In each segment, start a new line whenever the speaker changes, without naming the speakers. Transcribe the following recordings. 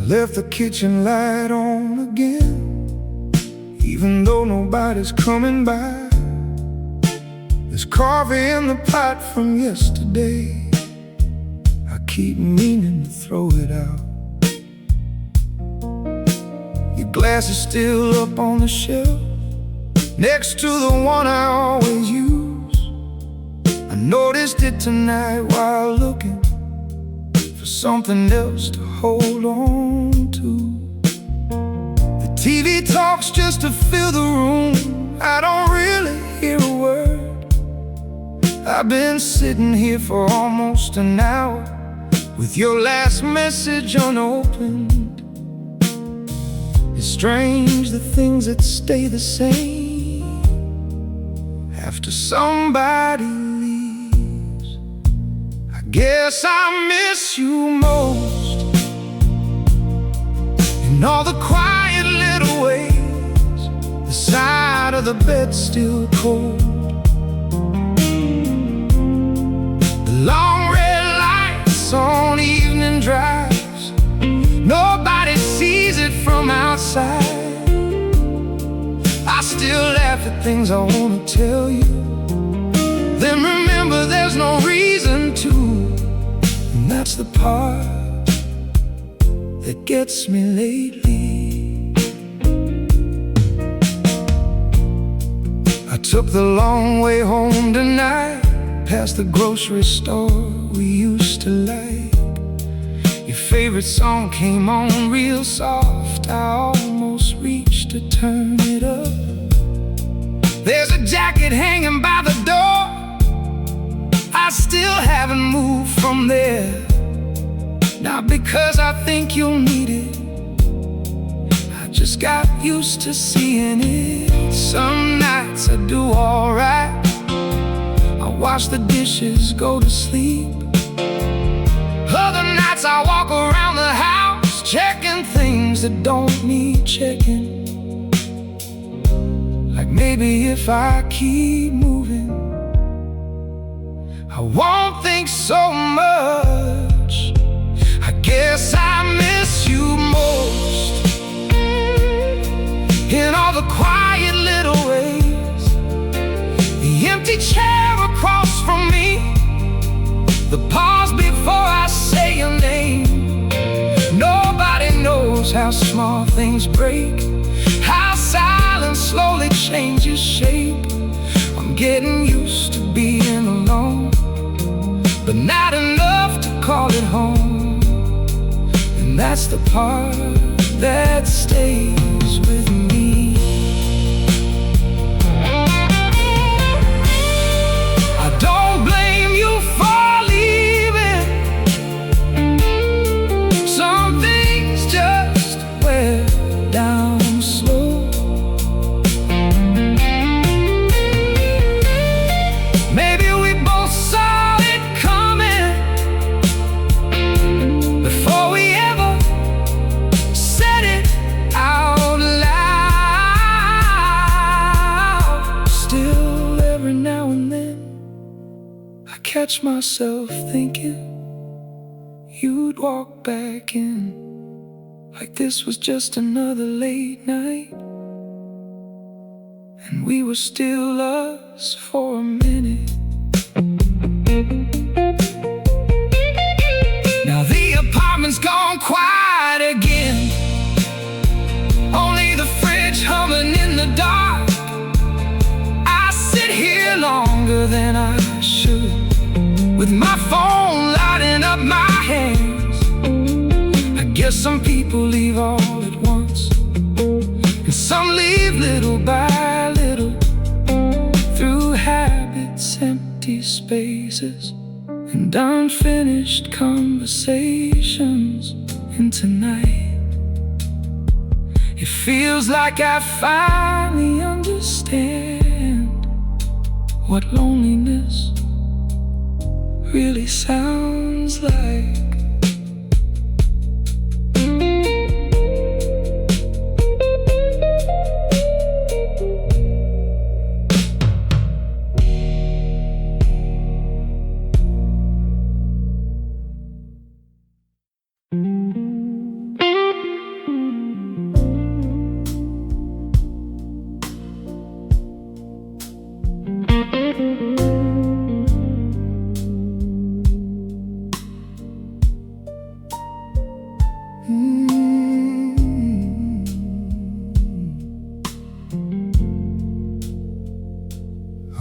left the kitchen light on again, even though nobody's coming by. There's coffee in the pot from yesterday. I keep meaning to throw it out. Your glass is still up on the shelf, next to the one I always use. I noticed it tonight while looking for something else to hold on to. The TV talks just to fill the room. I don't really hear a word. I've been sitting here for almost an hour with your last message unopened. It's strange the things that stay the same after somebody leaves. I guess I miss you most in all the quiet little ways. The side of the bed still cold, the long red lights on evening drives. Nobody sees it from outside. I still laugh at things I wanna tell you, then remember there's no reason to. And that's the part that gets me lately. I took the long way home tonight, past the grocery store we used to like. Your favorite song came on real soft. I almost reached to turn it up. There's a jacket hanging by the door. I still haven't moved from there. Not because I think you'll need it, I just got used to seeing it. Some nights I do alright, I wash the dishes, go to sleep. Other nights I walk around the house, checking things that don't need checking. Like maybe if I keep moving, I won't think so much. I guess I miss you most in all the quiet little ways. The empty chair across from me, the pause before I say your name. Nobody knows how small things break, how silence slowly changes shape. I'm getting used to being alone, but not enough to call it home. And that's the part that stays with me. I don't blame you for leaving. Some things just wear down slow. Maybe we both saw it coming before we ever said it out loud. Still, every now and then I catch myself thinking you'd walk back in, like this was just another late night, and we were still us for a minute. Now the apartment's gone quiet again, only the fridge humming in the dark. I sit here longer than I should, with my phone lighting up my hands. I guess some people leave all at once, and some leave little by little, through habits, empty spaces, and unfinished conversations. And tonight it feels like I finally understand what loneliness really sounds like. I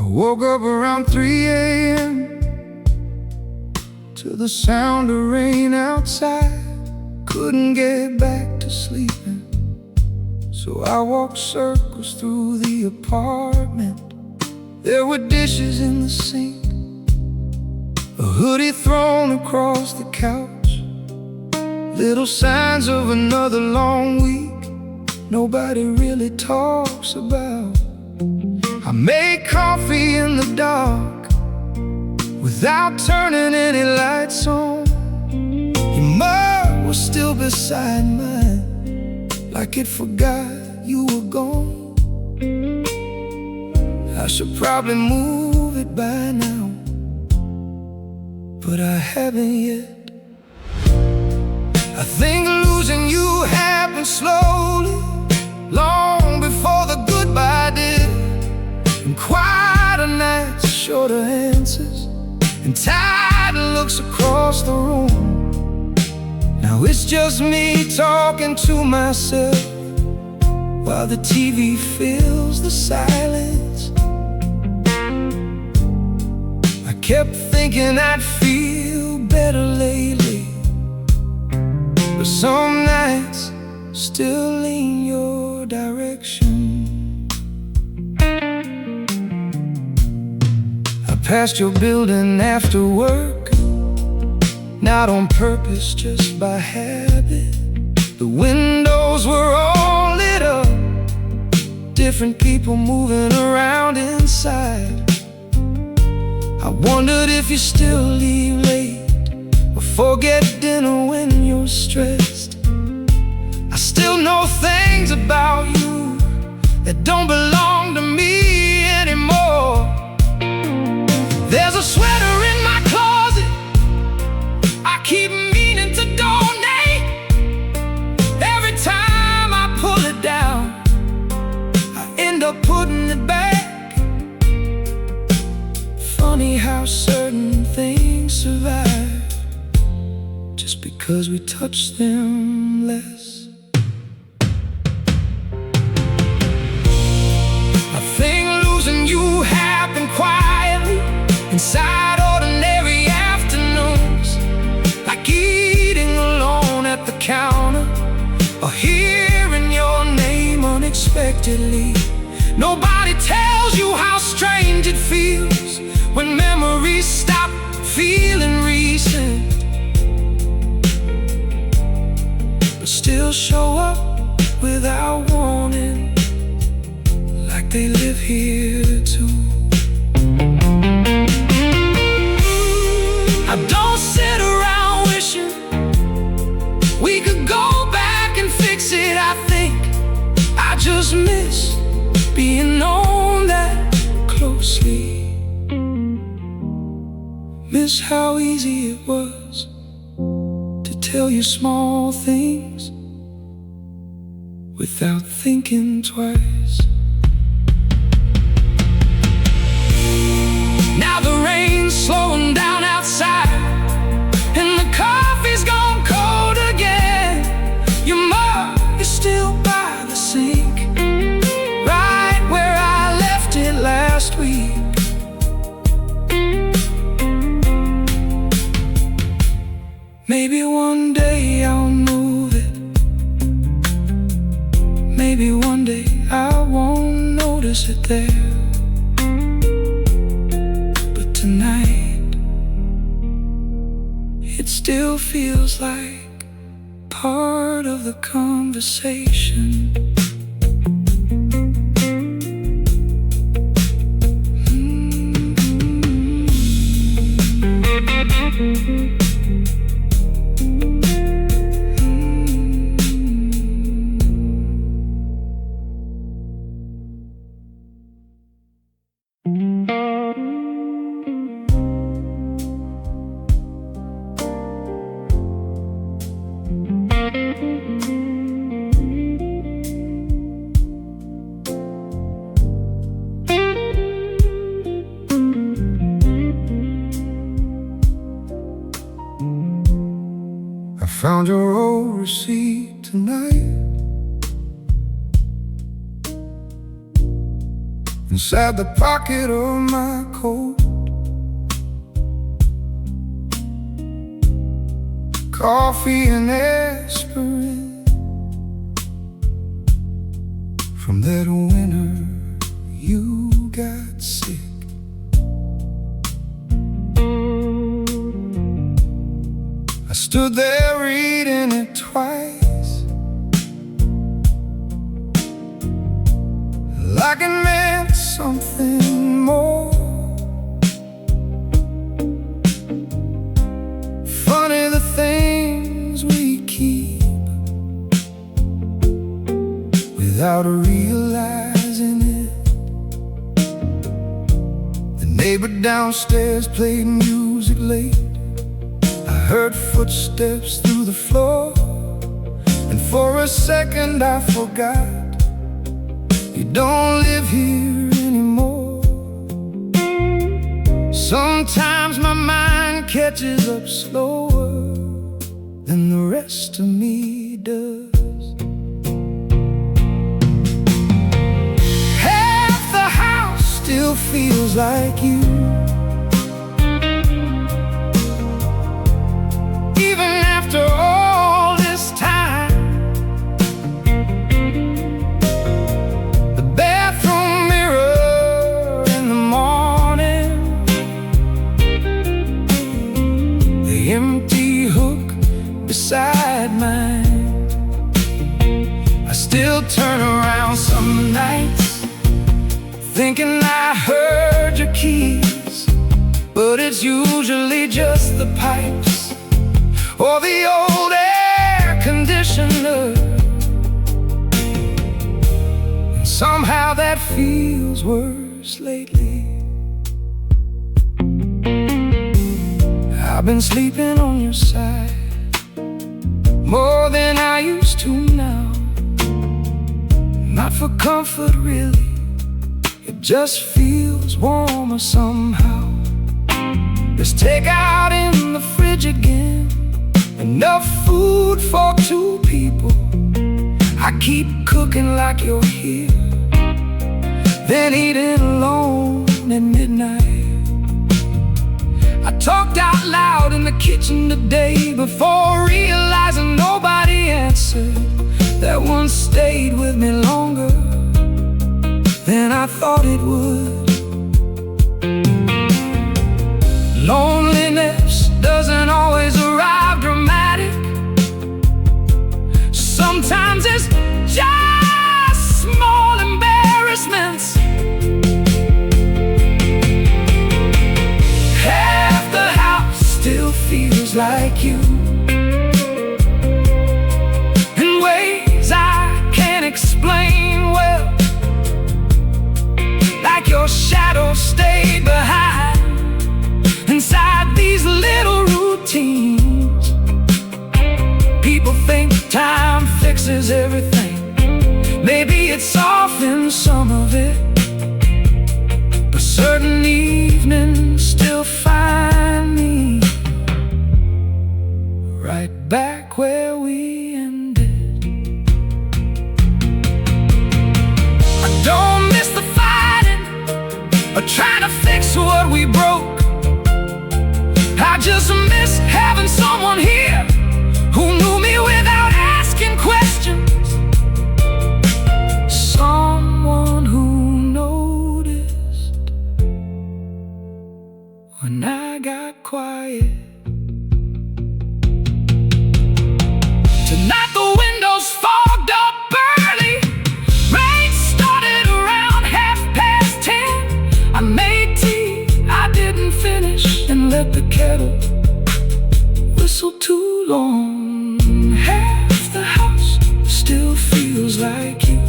woke up around 3 a.m. to the sound of rain outside. Couldn't get back to sleeping, so I walked circles through the apartment. There were dishes in the sink, a hoodie thrown across the couch, little signs of another long week nobody really talks about. I made coffee in the dark without turning any lights on. Your mug was still beside mine, like it forgot you were gone. I should probably move it by now, but I haven't yet. I think losing you happened slowly, long before the goodbye did. And quieter nights, shorter answers, and tired looks across the room. Now it's just me talking to myself while the TV fills the silence. I kept thinking I'd feel better lately, but some nights still lean your direction. I passed your building after work, not on purpose, just by habit. The windows were all lit up, different people moving around inside. I wondered if you still leave late or forget dinner when you're stressed. I still know things about you that don't belong to me anymore. There's a sweater in my closet I keep meaning to donate. Every time I pull it down, I end up putting it back. Funny how certain things survive just because we touch them less. I think losing you happened quietly, inside ordinary afternoons, like eating alone at the counter, or hearing your name unexpectedly. Nobody tells you how strange it feels when memories stop feeling recent, but still show up without warning, like they live here too. I don't sit around wishing we could go back and fix it. I think I just miss being known that closely. Miss how easy it was to tell you small things without thinking twice. Now the rain's slowing down outside, and the coffee's gone cold again. Your mug is still by the sink, right where I left it last week. Maybe one day I'll move it. Maybe one day I won't notice it there. Tonight, it still feels like part of the conversation. found your old receipt tonight inside the pocket of my coat. Coffee and aspirin from that winter you got sick. I stood there reading it twice, like it meant something more. Funny the things we keep without realizing it. The neighbor downstairs played music late. I heard footsteps through the floor, and for a second I forgot you don't live here anymore. Sometimes my mind catches up slower than the rest of me does. Half the house still feels like you, even after all this time. The bathroom mirror in the morning, the empty hook beside mine. I still turn around some nights thinking I heard your keys, but it's usually just the pipes or the old air conditioner. And somehow that feels worse lately. I've been sleeping on your side more than I used to now. Not for comfort really, it just feels warmer somehow. There's takeout in the fridge again, enough food for 2 people. I keep cooking like you're here, then eating alone at midnight. I talked out loud in the kitchen today before realizing nobody answered. That one stayed with me longer than I thought it would. Loneliness doesn't always arrive dramatic. Sometimes it's just small embarrassments. Half the house still feels like you, in ways I can't explain well, like your shadow stayed behind inside these little routines. People think time fixes everything. Maybe it softens some of it, but certain evenings still find me right back where we ended. I don't miss the fighting or trying to fix what we broke. I just miss having someone here who knew me without asking questions. Someone who noticed when I got quiet. Tonight the windows fogged up early. Rain started around 10:30. I made tea I didn't finish and let the kettle whistle too long. Half the house still feels like you,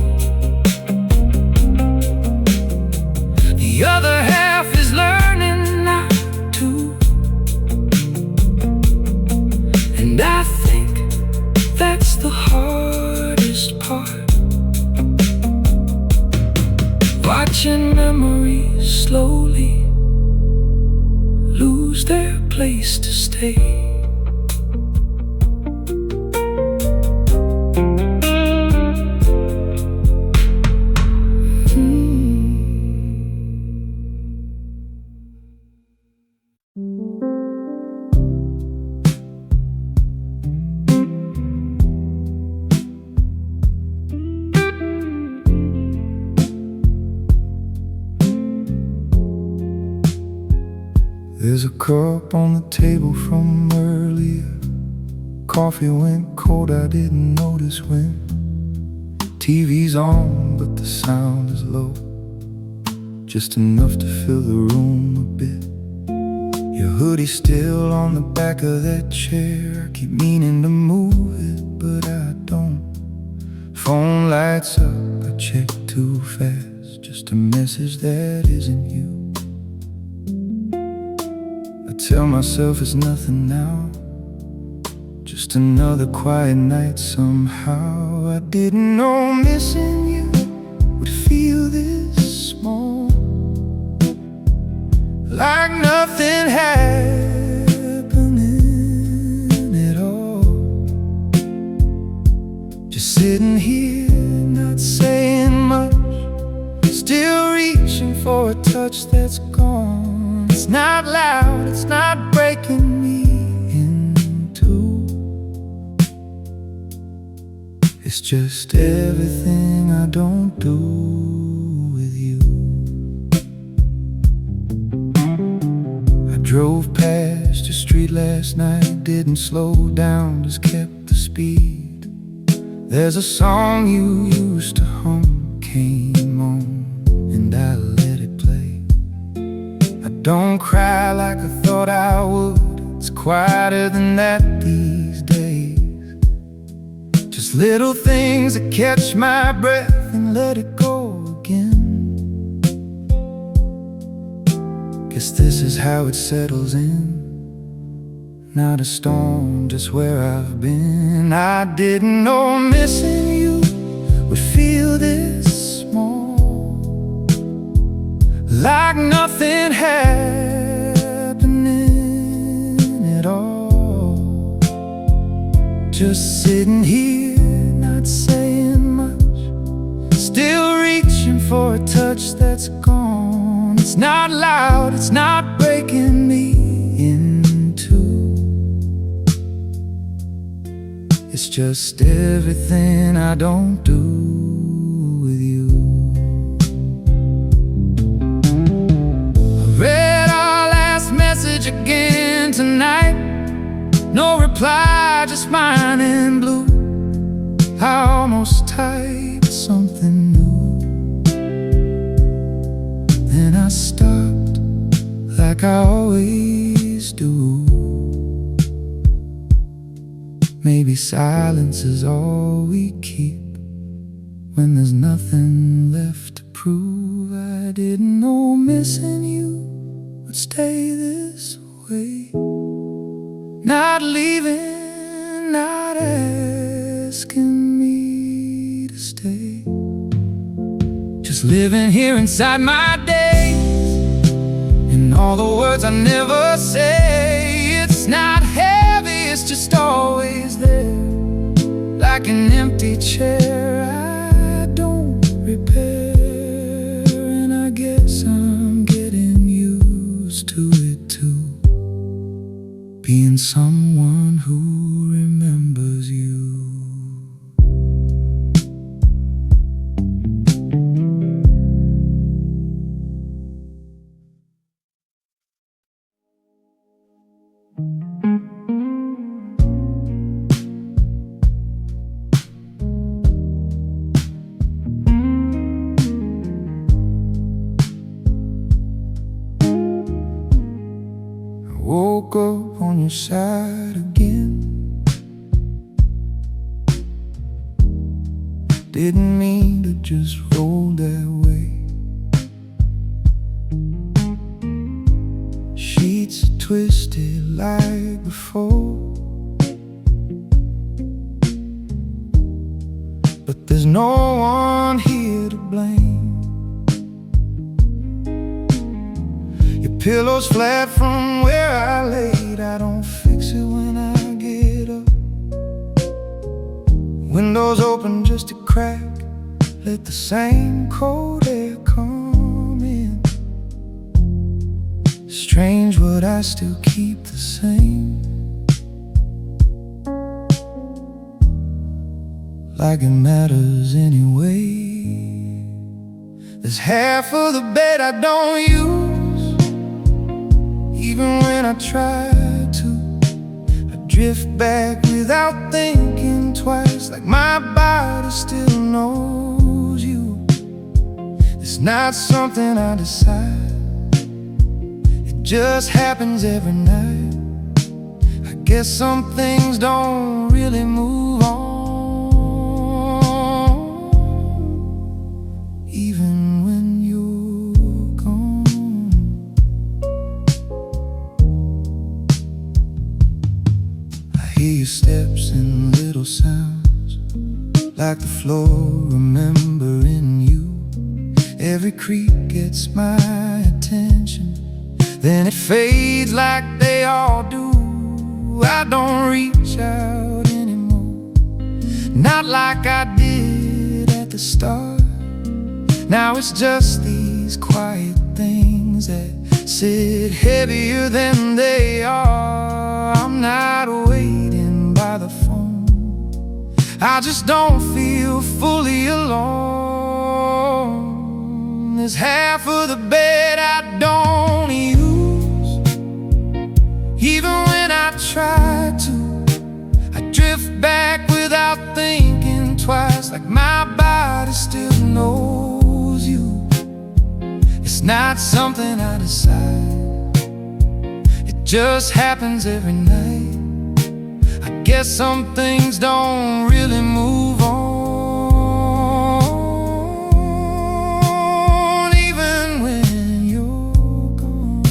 the other half is learning not to. And I think that's the hardest part, watching memories slowly lose their place to stay. There's a cup on the table from earlier. Coffee went cold, I didn't notice when. TV's on, but the sound is low, just enough to fill the room a bit. Your hoodie's still on the back of that chair. I keep meaning to move it, but I don't. Phone lights up, I check too fast. Just a message that isn't you. I tell myself it's nothing now, just another quiet night somehow. I didn't know missing you would feel this small, like nothing happening at all. Just sitting here, not saying much, still reaching for a touch that's gone. It's not loud, it's not breaking me in two. It's just everything I don't do with you. I drove past your street last night, didn't slow down, just kept the speed. There's a song you used to hum, came on, and I let it play. I don't cry like I thought I would, it's quieter than that these days. Just little things that catch my breath and let it go again. Guess this is how it settles in. Not a storm, just where I've been. I didn't know missing you would feel this small, like nothing happening at all. Just sitting here, not saying much, still reaching for a touch that's gone. It's not loud, it's not breaking me in two. It's just everything I don't do with you. I read our last message again tonight. No reply, just mine in blue. I almost typed something new, then I stopped like I always do. Maybe silence is all we keep when there's nothing left to prove. I didn't know missing you would stay this way. Not leaving, not asking me to stay. Just living here inside my days, and all the words I never say. It's not heavy, it's just always there, like an empty chair I don't repair. And I guess I'm getting used to it too, being someone who remembers you. Woke up on your side again. Didn't mean to just roll that way. Sheets twisted like before, but there's no one here to blame. Your pillow's flat from where I laid. I don't fix it when I get up. Windows open just a crack, let the same cold air come in. Strange, but I still keep the same, like it matters anyway. There's half of the bed I don't use, Even when I try to, I drift back without thinking twice, like my body still knows you. It's not something I decide, it just happens every night. I guess some things don't really move on, even when you're gone. I hear your steps and little sounds, like the floor remembering you. Every creak gets my attention, then it fades like they all do. I don't reach out anymore, not like I did at the start. Now it's just these quiet things that sit heavier than they are. I'm not waiting by the phone, I just don't feel fully alone. There's half of the bed I don't use. Even when I try to, I drift back without thinking twice, like my body still knows you. It's not something I decide, it just happens every night. I guess some things don't really move on, even when you're gone.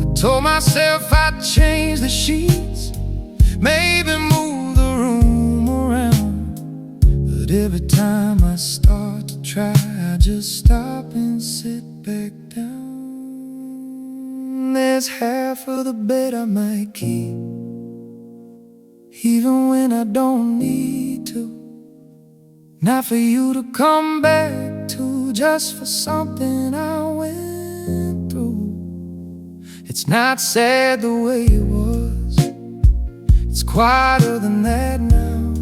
I told myself I'd change the sheets, maybe move the room around, but every time I start to try, I just stop and sit back down. There's half of the bed I might keep, even when I don't need to. Not for you to come back to, just for something I went through. It's not sad the way it was, it's quieter than that now.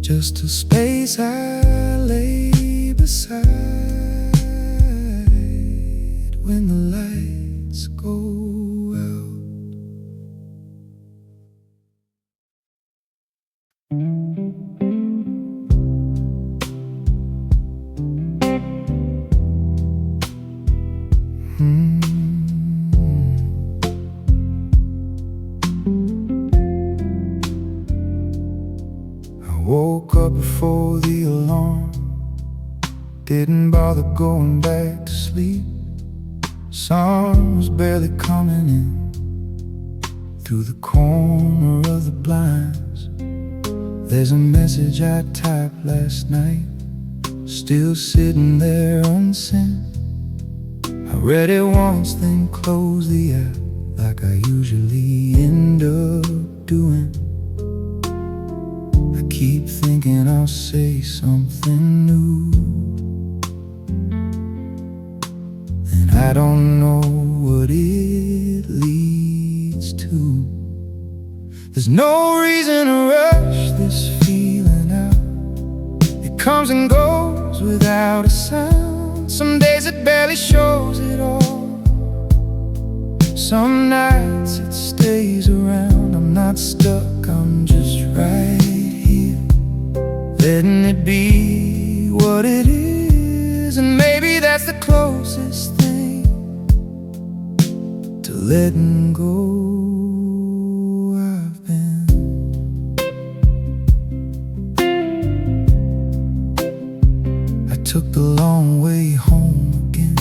Just a space I lay beside when the lights go out. I woke up before the alarm, didn't bother going back to sleep. Sun was barely coming in through the corner of the blinds. There's a message I typed last night, still sitting there unsent. I read it once, then closed the app, like I usually end up doing. I keep thinking I'll say something new, and I don't know what it leads to. There's no reason to rush this feeling out, it comes and goes without a sound. Some days it barely shows at all, some nights it stays around. I'm not stuck, I'm just right here, letting it be what it is. And maybe that's the closest thing to letting go I've been. I took the long way home again,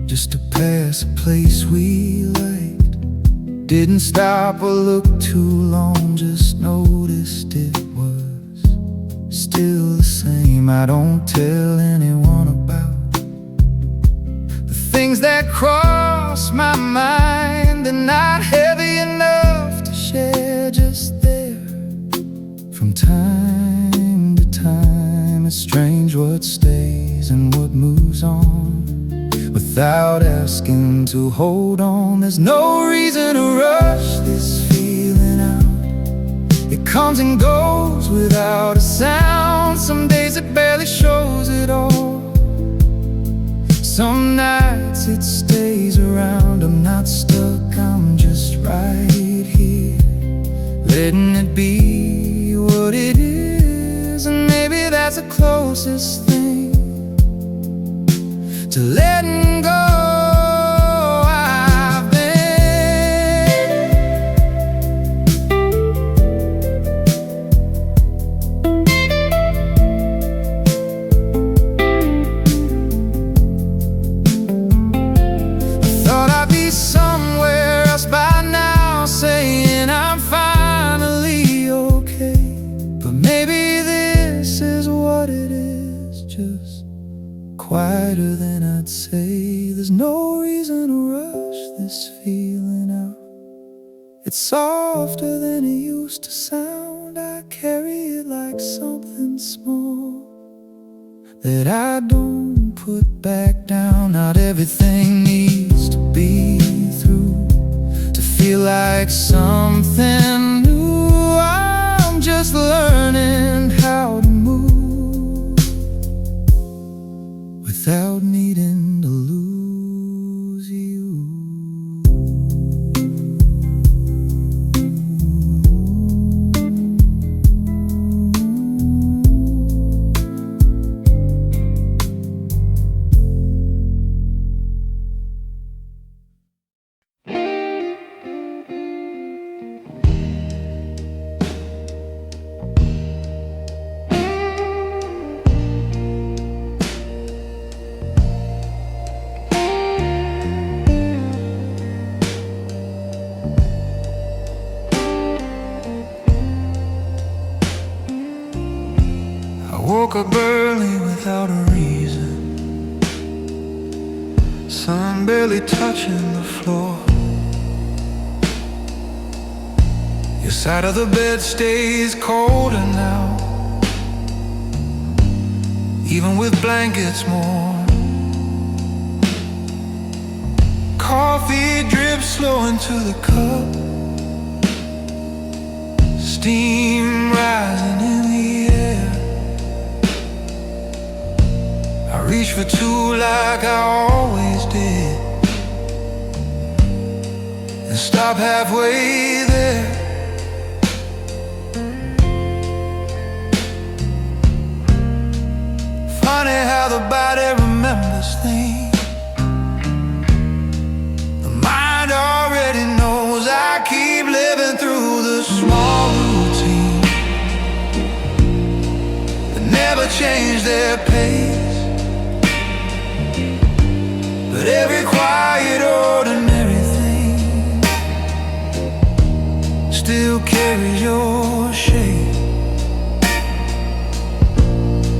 just to pass a place we liked. Didn't stop or look too long, just noticed it was still the same. I don't tell anyone about the things that cross my mind. They're not heavy enough to share, just there from time to time. It's strange what stays and what moves on without without asking to hold on. There's no reason to rush this feeling out. It comes and goes without a sound. Some days it barely shows at all. Some nights it stays around. I'm not stuck, I'm just right here, letting it be what it is. And maybe that's the closest thing to letting go. Quieter than I'd say. There's no reason to rush this feeling out. It's softer than it used to sound. I carry it like something small that I don't put back down. Not everything needs to be through to feel like something new. I'm just learning how to move without needing to lose you. Woke up early without a reason, sun barely touching the floor. Your side of the bed stays colder now, even with blankets more. Coffee drips slow into the cup, steam rising in the air. I reach for two like I always did, and stop halfway there. Funny how the body remembers things the mind already knows. I keep living through the small routine that never change their pace. But every quiet, ordinary thing still carries your shape.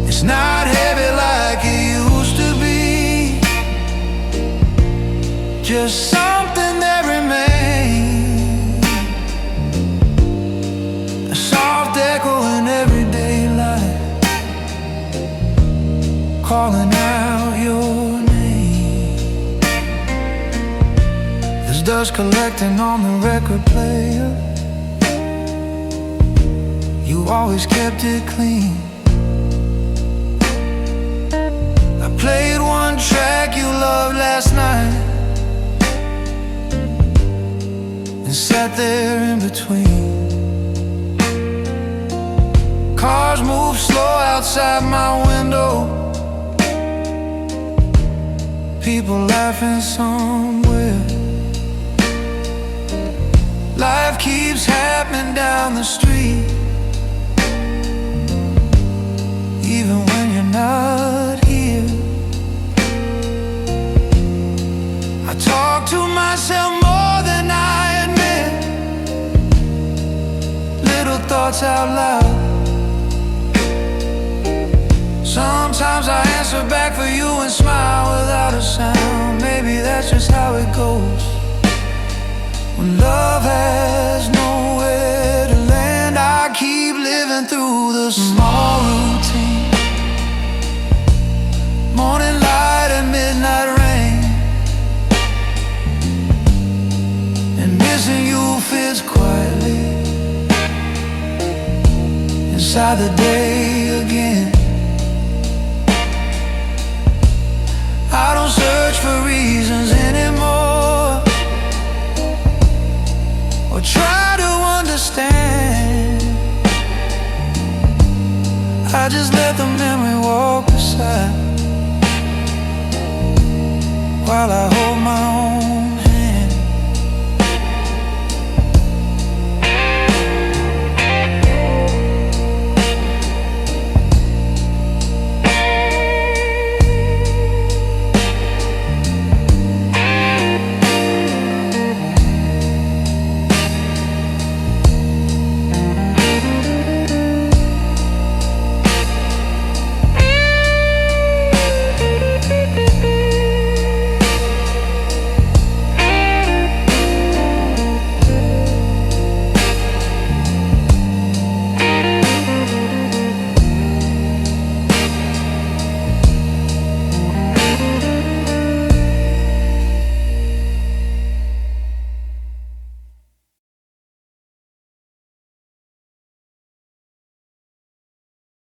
It's not heavy like it used to be, just something that remains, a soft echo in everyday life, calling out your name. There's dust collecting on the record player. You always kept it clean. I played one track you loved last night and sat there in between. Cars move slow outside my window, people laughing somewhere. Life keeps happening down the street, even when you're not here. I talk to myself more than I admit, little thoughts out loud. Sometimes I answer back for you and smile without a sound. Maybe that's just how it goes when love has nowhere to land. I keep living through the small routine, morning light and midnight rain. inside the day again. I don't search for reasons anymore, or try to understand. I just let the memory walk beside, while I hold my own